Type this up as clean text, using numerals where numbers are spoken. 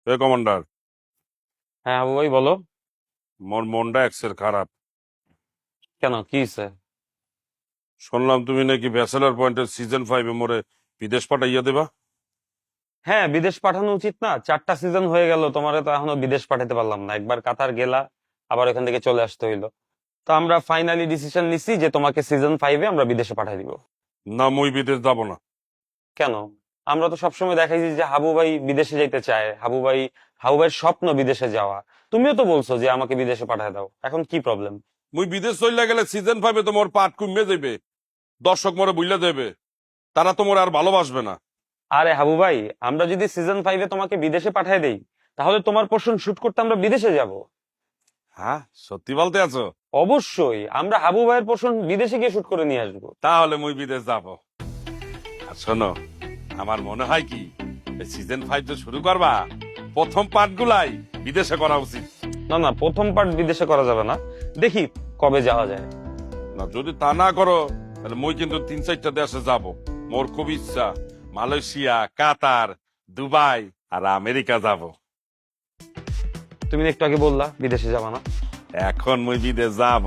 এ commander, হ্যাঁ আবু ভাই বলো। মোর মনটা এক্সের খারাপ। কেন, কি হয়েছে? শুনলাম তুমি নাকি ব্যাচেলার পয়েন্টের সিজন 5-এ মোরে বিদেশ পাঠাইয়া দেবা। হ্যাঁ, বিদেশ পাঠানো উচিত না? 4টা সিজন হয়ে গেল, তোমারে তো এখনো বিদেশ পাঠাতে পারলাম না। একবার কাতার গেলা, আবার এখান থেকে চলে আসতে হইলো। তো আমরা ফাইনালি ডিসিশন নিছি যে তোমাকে সিজন 5-এ আমরা বিদেশে পাঠিয়ে দিব। না, মুই বিদেশ যাব না। কেন? আমরা তো সবসময় দেখাইছি যে হাবু ভাই বিদেশে যাইতে চায়, হাবু ভাইয়ের স্বপ্ন বিদেশে যাওয়া। তুমিও তো বলছো যে আমাকে বিদেশে পাঠায় দাও, এখন কি প্রবলেম? মুই বিদেশ চলে গেলে সিজন 5-এ তো মোর পাট কমে যাবে, দর্শক মোরে বুঝলে দেবে, তারা তো মোরে আর ভালোবাসবে না। আরে হাবু ভাই, আমরা যদি সিজন 5-এ তোমাকে বিদেশে পাঠিয়ে দেই, তাহলে তোমার পোর্শন শুট করতে আমরা বিদেশে যাব। হ্যাঁ, সত্যি বলতে আছো? অবশ্যই আমরা হাবু ভাইয়ের পোর্শন বিদেশে গিয়ে শুট করে নিয়ে আসবো। তাহলে মুই বিদেশ যাব। আর শোনো, আমার মনে হয় কি, সিজন 5 যে শুরু করবা, প্রথম পার্ট গুলাই বিদেশে করা উচিত। না না, প্রথম পার্ট বিদেশে করা যাবে না। দেখি কবে যাওয়া যায়। না, যদি তা না করো তাহলে মুই কিন্তু 3-4টা দেশে যাব। মোর খুব ইচ্ছা মালয়েশিয়া, কাতার, দুবাই আর আমেরিকা যাব। তুমি একটু আগে বললা বিদেশে যাবা না। এখন মুই বিদেশ যাব।